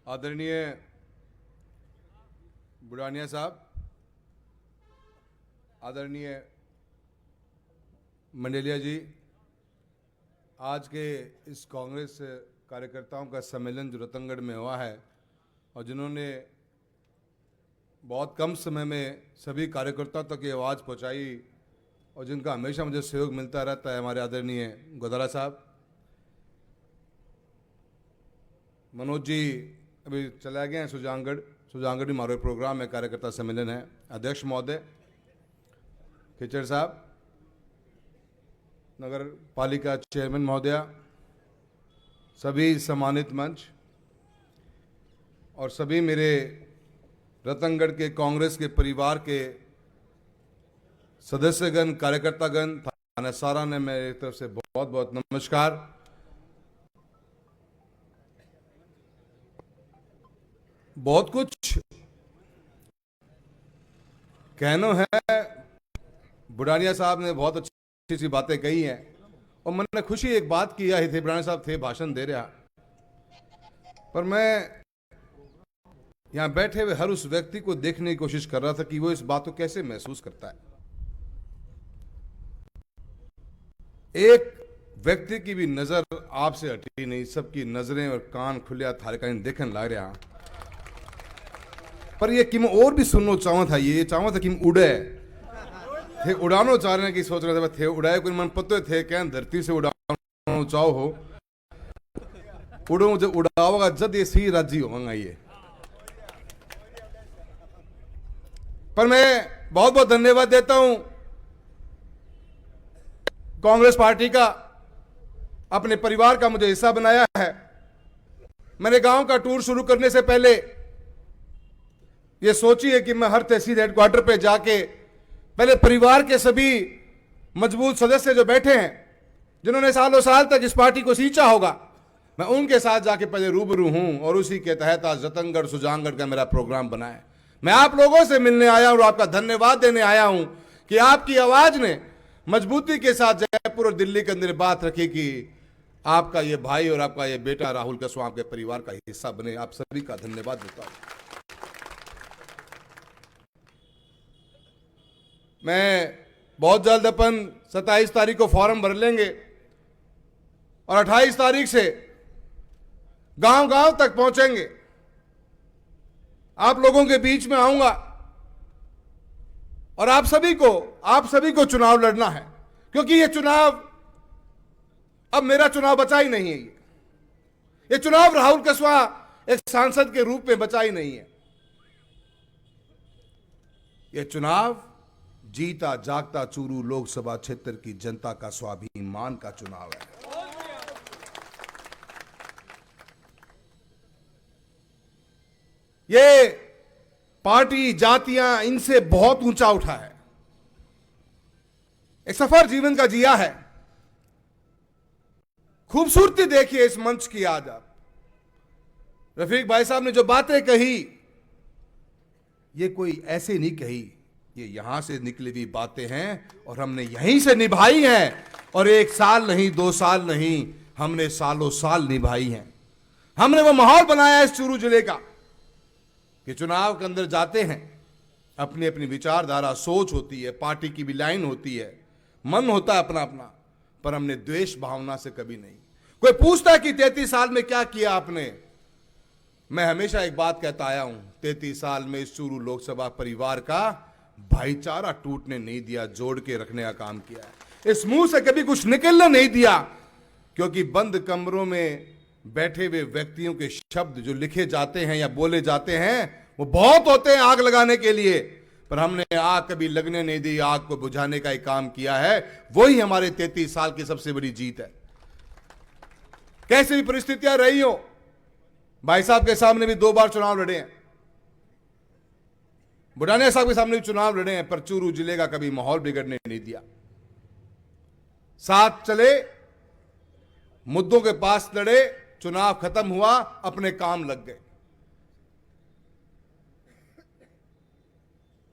आदरणीय बुढ़ानिया साहब, आदरणीय मंडेलिया जी, आज के इस कांग्रेस कार्यकर्ताओं का सम्मेलन जो रतनगढ़ में हुआ है और जिन्होंने बहुत कम समय में सभी कार्यकर्ताओं तक ये आवाज़ पहुंचाई और जिनका हमेशा मुझे सहयोग मिलता रहता है, हमारे आदरणीय गोदारा साहब, मनोज जी अभी चला गए हैं सुजानगढ़ में हमारे प्रोग्राम में कार्यकर्ता सम्मेलन है, अध्यक्ष महोदय, खिचड़ साहब, नगर पालिका चेयरमैन महोदया, सभी सम्मानित मंच और सभी मेरे रतनगढ़ के कांग्रेस के परिवार के सदस्यगण, कार्यकर्तागण, थाना सारा ने मेरी तरफ से बहुत बहुत नमस्कार। बहुत कुछ कहना है, बुढ़ानिया साहब ने बहुत अच्छी सी बातें कही हैं और मैंने खुशी एक बात की आई थी, बुढ़ानिया साहब थे भाषण दे रहा, पर मैं यहां बैठे हुए हर उस व्यक्ति को देखने की कोशिश कर रहा था कि वो इस बात को कैसे महसूस करता है। एक व्यक्ति की भी नजर आपसे हटी नहीं, सबकी नजरें और कान खुलिया थारे का देखने लग रहा, पर ये किम और भी सुनना चाहता था, ये चाहता था कि उड़े थे, उड़ानो चाह रहे हैं कि सोच रहे थे थे उड़ाए कोई मन पत्ते थे क्या धरती से उड़ानो चाहो हो उड़ो मुझे उड़ाओगा जब ये सही राजी होगा ये। पर मैं बहुत बहुत धन्यवाद देता हूं कांग्रेस पार्टी का, अपने परिवार का मुझे हिस्सा बनाया है। मैंने गांव का टूर शुरू करने से पहले ये सोची है कि मैं हर तहसील हेडक्वार्टर पे जाके पहले परिवार के सभी मजबूत सदस्य जो बैठे हैं, जिन्होंने सालों साल तक इस पार्टी को सींचा होगा, मैं उनके साथ जाके पहले रूबरू हूं और उसी के तहत आज रतनगढ़ सुजानगढ़ का मेरा प्रोग्राम बना है। मैं आप लोगों से मिलने आया हूं और आपका धन्यवाद देने आया हूं कि आपकी आवाज ने मजबूती के साथ जयपुर और दिल्ली के अंदर बात रखी कि आपका ये भाई और आपका ये बेटा राहुल कसवां आपके परिवार का हिस्सा बने। आप सभी का धन्यवाद देता हूं। मैं बहुत जल्द अपन 27 तारीख को फॉर्म भर लेंगे और 28 तारीख से गांव गांव तक पहुंचेंगे, आप लोगों के बीच में आऊंगा और आप सभी को चुनाव लड़ना है, क्योंकि ये चुनाव अब मेरा चुनाव बचा ही नहीं है। ये चुनाव राहुल कसवां एक सांसद के रूप में बचा ही नहीं है। ये चुनाव जीता जागता चूरू लोकसभा क्षेत्र की जनता का स्वाभिमान का चुनाव है। ये पार्टी जातियां इनसे बहुत ऊंचा उठा है, एक सफर जीवन का जिया है। खूबसूरती देखिए इस मंच की। आज आप रफीक भाई साहब ने जो बातें कही, ये कोई ऐसे नहीं कही, ये यहां से निकली हुई बातें हैं और हमने यहीं से निभाई हैं। और 1 साल नहीं, 2 साल नहीं, हमने सालों साल निभाई हैं। हमने वो माहौल बनाया इस चूरू जिले का कि चुनाव के अंदर जाते हैं, अपनी अपनी विचारधारा, सोच होती है, पार्टी की भी लाइन होती है, मन होता है अपना अपना, पर हमने द्वेष भावना से कभी नहीं। कोई पूछता है कि 33 साल में क्या किया आपने, मैं हमेशा एक बात कहता आया हूं, 33 साल में इस चूरू लोकसभा परिवार का भाईचारा टूटने नहीं दिया, जोड़ के रखने का काम किया है। इस मुंह से कभी कुछ निकलने नहीं दिया, क्योंकि बंद कमरों में बैठे हुए व्यक्तियों के शब्द जो लिखे जाते हैं या बोले जाते हैं वो बहुत होते हैं आग लगाने के लिए, पर हमने आग कभी लगने नहीं दी, आग को बुझाने का ही काम किया है। वही हमारे 33 साल की सबसे बड़ी जीत है। कैसी भी परिस्थितियां रही हो, भाई साहब के सामने भी 2 बार चुनाव लड़े हैं, बुढ़ानिया साहब के सामने भी चुनाव लड़े हैं, पर चूरू जिले का कभी माहौल बिगड़ने नहीं दिया। साथ चले, मुद्दों के पास लड़े, चुनाव खत्म हुआ, अपने काम लग गए,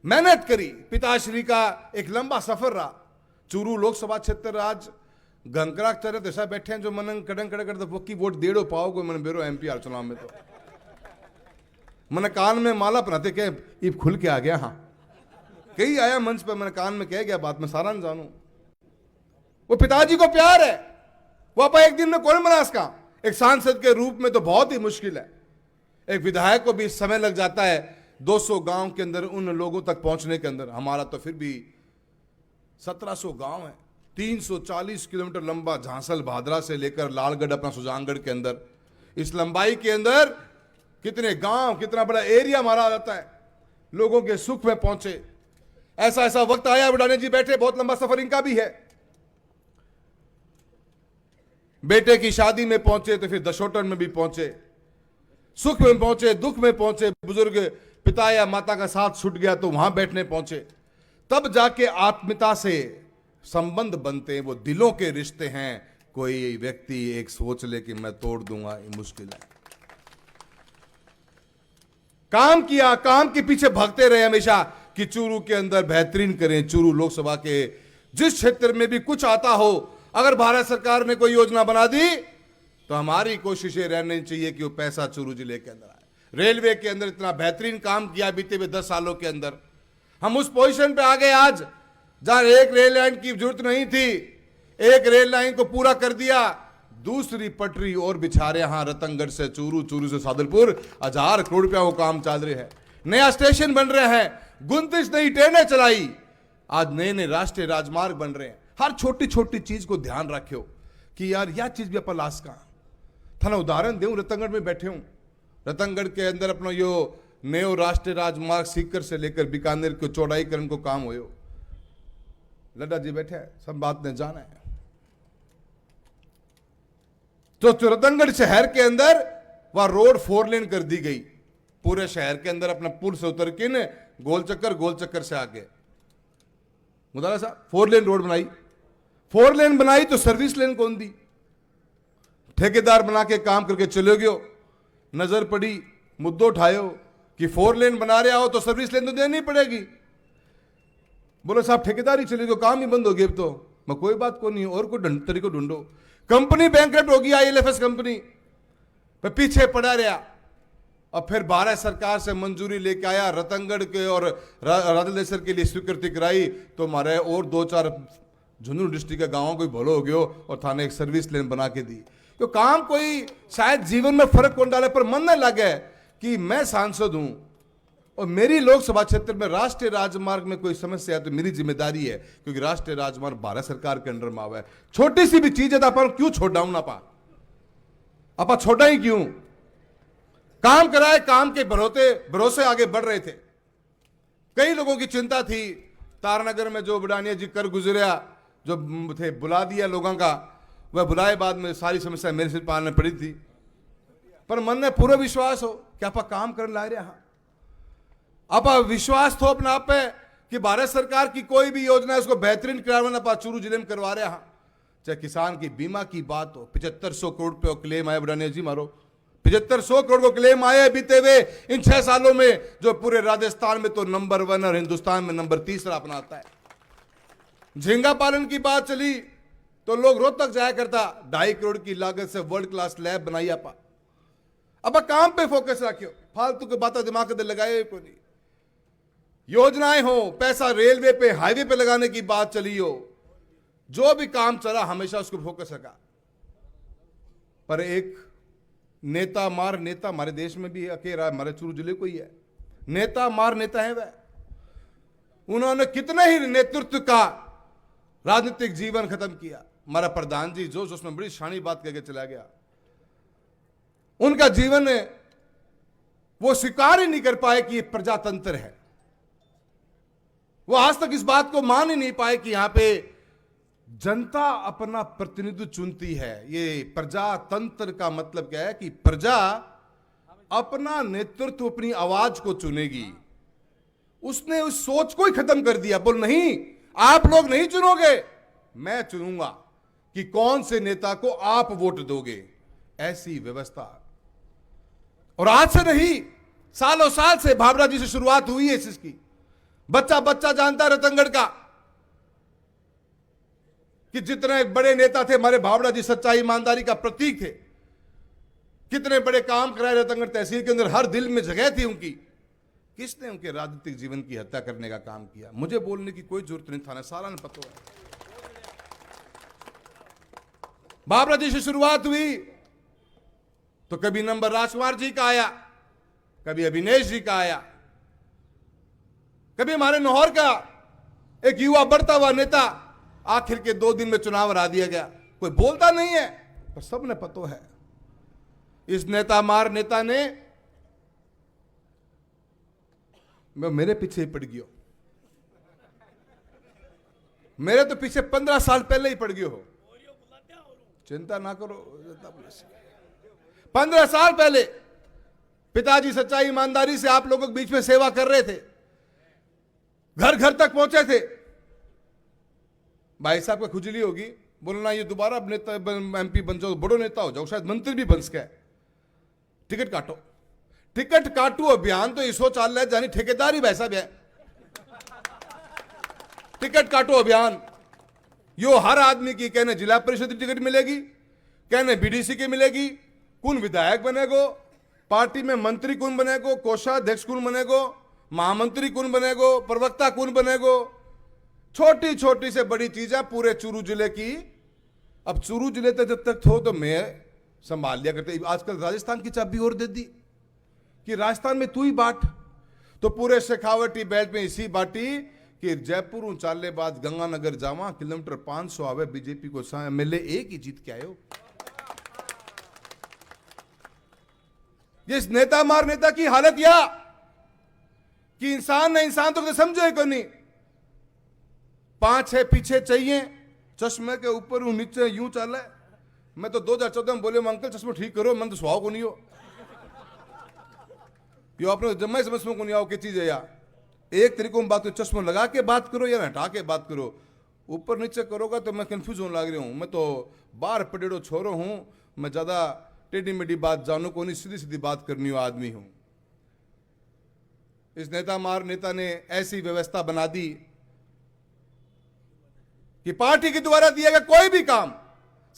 मेहनत करी। पिताश्री का एक लंबा सफर रहा। चूरू लोकसभा क्षेत्र आज गंकराक तरह ऐसा बैठे हैं जो मन कडंग कड़े करते वोट डेढ़ो पाओगे मन बेरो MP चुनाव में तो मैंने कान में माला पहनाते क्या ईब खुल के आ गया। हाँ, कहीं आया मंच पे, मैंने कान में कह गया बात में सारा न जानू। वो पिताजी को प्यार है, वो आप एक दिन में कौन बना इसका। एक सांसद के रूप में तो बहुत ही मुश्किल है, एक विधायक को भी समय लग जाता है 200 गांव के अंदर उन लोगों तक पहुंचने के अंदर। हमारा तो फिर भी 1700 गांव है, 340 किलोमीटर लंबा, झांसल भादरा से लेकर लालगढ़ अपना सुजानगढ़ के अंदर। इस लंबाई के अंदर कितने गांव, कितना बड़ा एरिया हमारा आ जाता है। लोगों के सुख में पहुंचे, ऐसा ऐसा वक्त आया बुढ़ाने जी बैठे, बहुत लंबा सफर इनका भी है। बेटे की शादी में पहुंचे तो फिर दशोटन में भी पहुंचे, सुख में पहुंचे, दुख में पहुंचे। बुजुर्ग पिता या माता का साथ छूट गया तो वहां बैठने पहुंचे। तब जाके आत्मीयता से संबंध बनते हैं, वो दिलों के रिश्ते हैं। कोई व्यक्ति एक सोच ले कि मैं तोड़ दूंगा, ये मुश्किल है। काम किया, काम के पीछे भागते रहे हमेशा कि चूरू के अंदर बेहतरीन करें। चूरू लोकसभा के जिस क्षेत्र में भी कुछ आता हो, अगर भारत सरकार ने कोई योजना बना दी तो हमारी कोशिश ये रहनी चाहिए कि वो पैसा चूरू जिले के अंदर आए। रेलवे के अंदर इतना बेहतरीन काम किया बीते हुए 10 सालों के अंदर। हम उस पोजीशन पे आ गए आज जहां एक रेल लाइन की जरूरत नहीं थी, एक रेल लाइन को पूरा कर दिया, दूसरी पटरी और बिछा रहे। यहां रतनगढ़ से चूरू, चूरू से सादुलपुर 1000 करोड़ रुपया वो काम चल रहे हैं। नया स्टेशन बन रहे हैं, 29 नई ट्रेनें चलाई, आज नए नए राष्ट्रीय राजमार्ग बन रहे हैं। हर छोटी छोटी चीज को ध्यान रखियो कि यार यह चीज भी अपन लाश का थाना उदाहरण देऊं। रतनगढ़ में बैठे हूं, रतनगढ़ के अंदर अपना यो नयो राष्ट्रीय राजमार्ग सीकर से लेकर बीकानेर को चौड़ाईकरण को काम होयो। लड्डा जी बैठे हैं, सब बात ने जाना है। तो रतनगढ़ शहर के अंदर वह रोड 4 लेन कर दी गई। पूरे शहर के अंदर अपना पुल से उतर के गोल चक्कर से आगे मुदारा साहब 4 लेन रोड बनाई। 4 लेन बनाई तो सर्विस लेन कौन दी? ठेकेदार बना के काम करके चले गयो। नजर पड़ी, मुद्दों उठायो कि 4 लेन बना रहे हो तो सर्विस लेन तो देनी पड़ेगी। बोलो साहब ठेकेदार ही चले गयो, काम ही बंद हो गया। तो मैं कोई बात को नहीं, और कोई तरीको ढूंढो। कंपनी बैंकरप्ट होगी, ILFS कंपनी पे पीछे पड़ा रहा। और फिर भारत सरकार से मंजूरी लेके आया, रतनगढ़ के और राजलेसर के लिए स्वीकृति कराई तो हमारे और 2-4 झुंझुनू डिस्ट्रिक्ट के गांवों को भलो हो गयो और थाने एक सर्विस लेन बना के दी। तो काम कोई शायद जीवन में फर्क कौन डाले, पर मन न लगे कि मैं सांसद हूं और मेरी लोकसभा क्षेत्र में राष्ट्रीय राजमार्ग में कोई समस्या है तो मेरी जिम्मेदारी है, क्योंकि राष्ट्रीय राजमार्ग भारत सरकार के अंडर में आवा है। छोटी सी भी चीज है तो अपन क्यों छोड़ाऊं ना पा, अपा छोटा ही क्यों? काम कराए, काम के भरोसे आगे बढ़ रहे थे। कई लोगों की चिंता थी, तारनगर में जो बुढ़ानिया जी कर गुजरिया, जो थे बुला दिया लोगों का, वह बुलाए बाद में सारी समस्या मेरे सिर पालने पड़ी थी। पर मन में पूरा विश्वास हो कि आप काम कर ला रहे हैं। आप विश्वास थो अपना आप पे कि भारत सरकार की कोई भी योजना है उसको बेहतरीन करवाना पा चूरू जिले में करवा रहे हैं। चाहे किसान की बीमा की बात हो, 7500 करोड़ रुपये क्लेम आए बुढ़ानिया जी मारो, 7500 करोड़ को क्लेम आए बीते हुए इन 6 सालों में, जो पूरे राजस्थान में तो नंबर 1 और हिंदुस्तान में नंबर 3 अपना आता है। झींगा पालन की बात चली तो लोग रोहतक जाया करता, 2.5 करोड़ की लागत से वर्ल्ड क्लास लैब बनाई आपा। अब काम पे फोकस रखियो, फालतू की बातें दिमाग के लगाए को नहीं। योजनाएं हो, पैसा रेलवे पे हाईवे पे लगाने की बात चली हो, जो भी काम चला हमेशा उसको फोकस रखा। पर एक नेता मार नेता हमारे देश में भी अकेला हमारे चूरू जिले को ही है। नेता मार नेता है वह। उन्होंने कितने ही नेतृत्व का राजनीतिक जीवन खत्म किया। हमारा प्रधान जी जो उसमें बड़ी शानी बात करके चला गया, उनका जीवन वो स्वीकार ही नहीं कर पाए कि ये प्रजातंत्र है। वो आज तक इस बात को मान ही नहीं पाए कि यहां पे जनता अपना प्रतिनिधित्व चुनती है। ये प्रजातंत्र का मतलब क्या है कि प्रजा अपना नेतृत्व अपनी आवाज को चुनेगी। उसने उस सोच को ही खत्म कर दिया। बोल नहीं, आप लोग नहीं चुनोगे, मैं चुनूंगा कि कौन से नेता को आप वोट दोगे, ऐसी व्यवस्था। और आज से नहीं, सालों साल से भावरा जी से शुरुआत हुई है इसकी। बच्चा बच्चा जानता है रतनगढ़ का कि जितने बड़े नेता थे हमारे भावड़ा जी सच्चाई ईमानदारी का प्रतीक थे। कितने बड़े काम कराए रतनगढ़ तहसील के अंदर, हर दिल में जगह थी उनकी। किसने उनके राजनीतिक जीवन की हत्या करने का काम किया? मुझे बोलने की कोई जरूरत नहीं, थाना सारा ने पता है। बाबरा जी से शुरुआत हुई तो कभी नंबर राजकुमार जी का आया, कभी अभिनेश जी का आया, कभी हमारे नौहर का एक युवा बढ़ता हुआ नेता, आखिर के 2 दिन में चुनाव हरा दिया गया। कोई बोलता नहीं है पर सबने पता है। इस नेता मार नेता ने मेरे पीछे ही पड़ गयो, मेरे तो पीछे 15 साल पहले ही पड़ गयो हो। चिंता ना करो, 15 साल पहले पिताजी सच्चाई ईमानदारी से आप लोगों के बीच में सेवा कर रहे थे, घर घर तक पहुंचे थे। भाई साहब को खुजली होगी, बोलना ये दोबारा नेता एमपी बन जाओ, बड़ो नेता हो जाओ, शायद मंत्री भी बन सके। टिकट काटो, टिकट काटू अभियान तो इसो चाल रहा है, जानी ठेकेदारी वैसा भी है। टिकट काटो अभियान यो हर आदमी की, कहने जिला परिषद की टिकट मिलेगी, कहने बीडीसी की मिलेगी, कौन विधायक बनेगो, पार्टी में मंत्री कौन बनेगो, कोषाध्यक्ष कौन बनेगो, महामंत्री कौन बनेगो, प्रवक्ता कौन बनेगो। छोटी छोटी से बड़ी चीजें पूरे चूरू जिले की। अब चूरू जिले तक जब तक थो तो मैं संभाल लिया करते, आजकल राजस्थान की चाबी और दे दी कि राजस्थान में तू ही बाट। तो पूरे शेखावटी बेल्ट में इसी बाटी कि जयपुर चाले बाद गंगानगर जावा, किलोमीटर 500 आवे, बीजेपी को एमएलए एक ही जीत के आयो। इस नेता मार नेता की हालत या कि इंसान ने इंसान तो समझे को नहीं। 5-6 पीछे चाहिए, चश्मे के ऊपर नीचे यूं चला है। मैं तो 2014 में बोले अंकल चश्मा ठीक करो, मन तो सुहाव को नहीं हो, यो अपने जम्मे समझ में को नहीं आओ कि चीज है। या एक तरीकों में बात करो, चश्मा लगा के बात करो या हटा के बात करो। ऊपर नीचे करोगा तो मैं कंफ्यूज होने लग रही हूं। मैं तो बाहर पटेड़ो छोरो हूं, मैं ज्यादा टेढ़ी मेढ़ी बात जानू को नहीं, सीधी सीधी बात करनी हो आदमी हूं। इस नेता मार नेता ने ऐसी व्यवस्था बना दी कि पार्टी के द्वारा दिया गया कोई भी काम,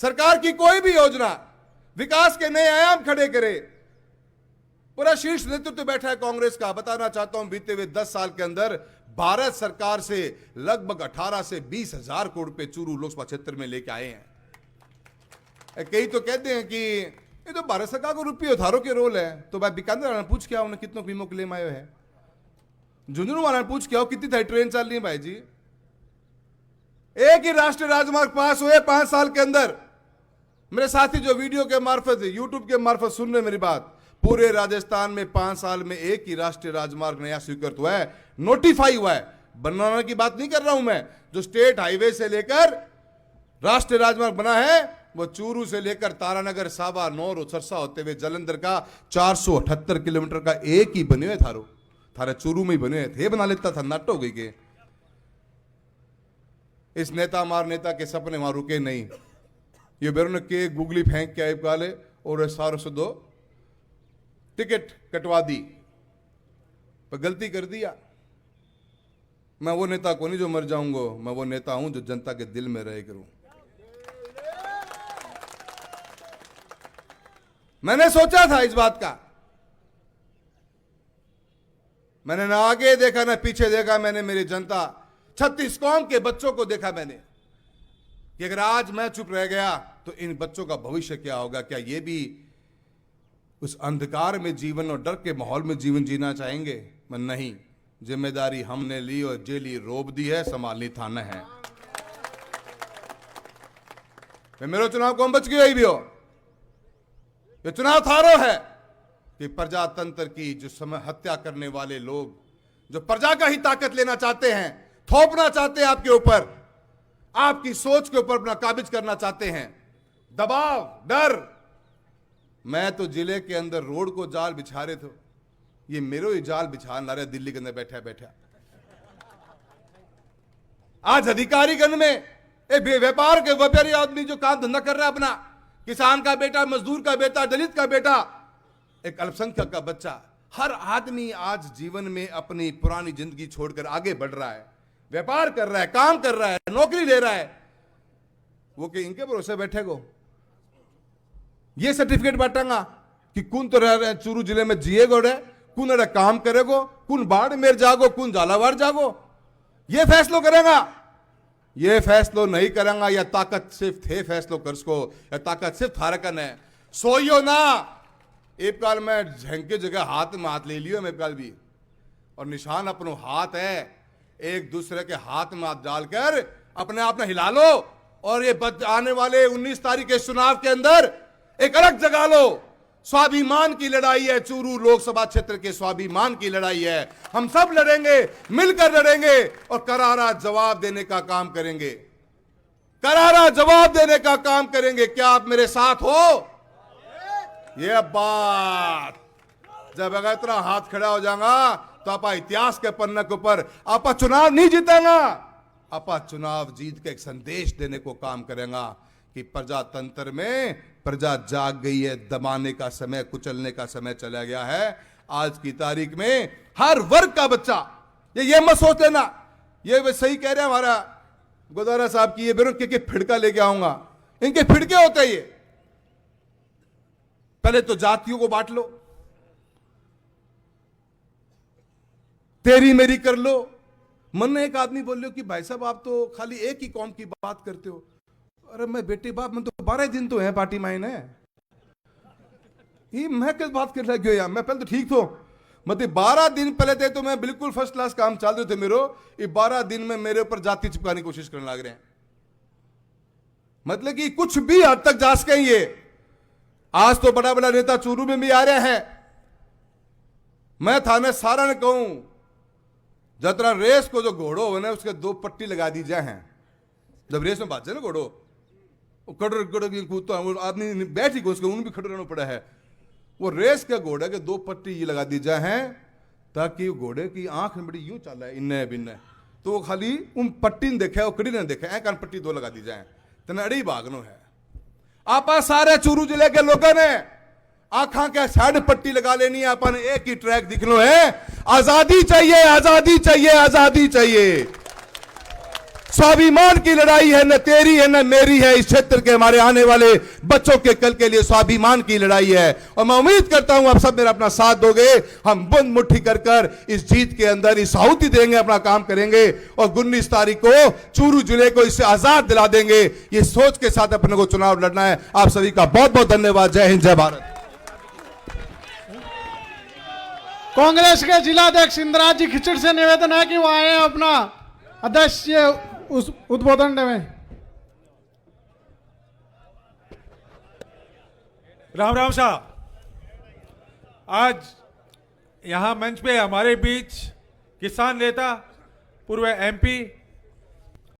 सरकार की कोई भी योजना विकास के नए आयाम खड़े करे। पूरा शीर्ष नेतृत्व बैठा है कांग्रेस का। बताना चाहता हूं बीते हुए 10 साल के अंदर भारत सरकार से लगभग 18 से 20 हजार करोड़ रुपए चूरू लोकसभा क्षेत्र में लेके आए हैं। कई तो कहते हैं कि ये तो भारत सरकार को रुपये उधारों के रोल है। तो भाई बीकानेर वाला पूछ के आओ, उन्हें कितनों बीमो क्लेम आयो है। झुंझुनू वाला पूछ के आओ कितनी थारी ट्रेन चल रही है भाई जी। एक ही राष्ट्रीय राजमार्ग पास हुए 5 साल के अंदर। मेरे साथी जो वीडियो के मार्फत, यूट्यूब के मार्फत सुन रहे मेरी बात, पूरे राजस्थान में 5 साल में एक ही राष्ट्रीय राजमार्ग नया स्वीकृत हुआ है, नोटिफाई हुआ है। बनाने की बात नहीं कर रहा हूं मैं। जो स्टेट हाईवे से लेकर राष्ट्रीय राजमार्ग बना है वो चूरू से लेकर तारानगर, साबा, नौर और सरसा होते हुए जलंधर का 478 किलोमीटर का एक ही बने हुए थारे चूरू में ही बने हुए थे। बना लेता था, नाटो हो गई के। इस नेता मार नेता के सपने वहां रुके नहीं। ये बेरों ने के गुगली फेंक के आए काले और सारों से 2 टिकट कटवा दी, पर गलती कर दिया। मैं वो नेता को नहीं जो मर जाऊंगा, मैं वो नेता हूं जो जनता के दिल में रह करूं। मैंने सोचा था इस बात का, मैंने ना आगे देखा ना पीछे देखा। मैंने मेरी जनता 36 कौम के बच्चों को देखा मैंने कि अगर आज मैं चुप रह गया तो इन बच्चों का भविष्य क्या होगा। क्या ये भी उस अंधकार में जीवन और डर के माहौल में जीवन जीना चाहेंगे? मैं नहीं, जिम्मेदारी हमने ली और जेली रोब दी है, संभालनी थाना है। मेरा चुनाव कौन बच गया ही भी हो, ये चुनाव थारो है कि प्रजातंत्र की जो समय हत्या करने वाले लोग, जो प्रजा का ही ताकत लेना चाहते हैं, थोपना चाहते हैं आपके ऊपर, आपकी सोच के ऊपर अपना काबिज करना चाहते हैं, दबाव, डर। मैं तो जिले के अंदर रोड को जाल बिछा रहे थे, ये मेरो ही जाल बिछा ना रहे दिल्ली के अंदर बैठा बैठा। आज अधिकारीगण में एक व्यापार के व्यापारी आदमी जो काम धंधा कर रहा है अपना, किसान का बेटा, मजदूर का बेटा, दलित का बेटा, एक अल्पसंख्यक का बच्चा, हर आदमी आज जीवन में अपनी पुरानी जिंदगी छोड़कर आगे बढ़ रहा है, व्यापार कर रहा है, काम कर रहा है, नौकरी ले रहा है। वो कि इनके भरोसे बैठे को ये सर्टिफिकेट बांटांगा, कि कौन तो रह रहे चूरू जिले में जिएगो रे, कौन अरे काम करेगो, कौन बाड़मेर जागो, कौन झालावाड़ जागो, ये फैसलो करेगा। ये फैसलो नहीं करेगा, या ताकत सिर्फ थे फैसलो कर सको, या ताकत सिर्फ थारकन है। सोइयो ना एक काल में झंके जगह हाथ में हाथ ले लियो, मैं काल भी, और निशान अपनो हाथ है, एक दूसरे के हाथ में हाथ डालकर अपने आप में हिला लो, और ये आने वाले 19 तारीख के चुनाव के अंदर एक अलग जगा लो। स्वाभिमान की लड़ाई है, चूरू लोकसभा क्षेत्र के स्वाभिमान की लड़ाई है। हम सब लड़ेंगे, मिलकर लड़ेंगे, और करारा जवाब देने का काम करेंगे, करारा जवाब देने का काम करेंगे। क्या आप मेरे साथ हो? ये बात जब अगर इतना हाथ खड़ा हो जाएगा तो आप इतिहास के पन्ने के ऊपर आप चुनाव नहीं जीतेगा, आप चुनाव जीत के एक संदेश देने को काम करेगा कि प्रजातंत्र में प्रजा जाग गई है, दबाने का समय, कुचलने का समय चला गया है। आज की तारीख में हर वर्ग का बच्चा, ये मत सोच लेना, ये सही कह रहे हैं हमारा गोदारा साहब की, ये बेरों के फिड़का लेके आऊंगा, इनके फिड़के होते हैं ये। पहले तो जातियों को बांट लो, तेरी मेरी कर लो। मन में एक आदमी बोल लो कि भाई साहब आप तो खाली एक ही कौम की बात करते हो। अरे मैं बेटे बाप, मैं तो 12 दिन तो है पार्टी माइन है, ये मैं किस बात कर रहा क्यों यार, मैं पहले तो ठीक थो, मतलब 12 दिन पहले थे तो मैं बिल्कुल फर्स्ट क्लास काम चल रहे थे मेरो, ये 12 दिन में मेरे ऊपर जाति चिपकाने की कोशिश करने लग रहे हैं। मतलब कि कुछ भी हद तक जा सके ये। आज तो बड़ा बड़ा नेता चूरू में भी आ रहे हैं। मैं थाने सारा ने कहूं, जतरा रेस को जो घोड़ो हो ना उसके 2 पट्टी लगा दी जाए हैं। जब रेस में बात जाए ना घोड़ो, कड़र कड़र कूदता है, वो आदमी बैठ ही उसको उन भी खड़े रहना पड़ा है। वो रेस के घोड़े के 2 पट्टी ये लगा दी जाए हैं ताकि घोड़े की आंख में बड़ी यूं चल है इन्ने बिन्ने, तो वो खाली उन पट्टी ने देखे और कड़ी ने देखे, कान पट्टी 2 लगा दी जाए तेना अड़ी भागनो है। आप सारे चूरू जिले के लोगों ने आंखा के साइड पट्टी लगा लेनी है, अपन एक ही ट्रैक दिखनो है, आजादी चाहिए, आजादी चाहिए, आजादी चाहिए। स्वाभिमान की लड़ाई है, न तेरी है न मेरी है, इस क्षेत्र के हमारे आने वाले बच्चों के कल के लिए स्वाभिमान की लड़ाई है। और मैं उम्मीद करता हूं आप सब मेरा अपना साथ दोगे, हम बुंद मुट्ठी कर कर इस जीत के अंदर इस आहुति देंगे, अपना काम करेंगे, और 19 तारीख को चूरू जिले को इससे आजाद दिला देंगे। ये सोच के साथ अपने को चुनाव लड़ना है। आप सभी का बहुत बहुत धन्यवाद। जय हिंद, जय भारत। कांग्रेस के जिलाध्यक्ष इंदिरा जी खिचड़ से निवेदन है कि वो आए अपना अध्यक्ष उस उद्बोधन देवें। राम राम साहब, आज यहाँ मंच पे हमारे बीच किसान नेता, पूर्व MP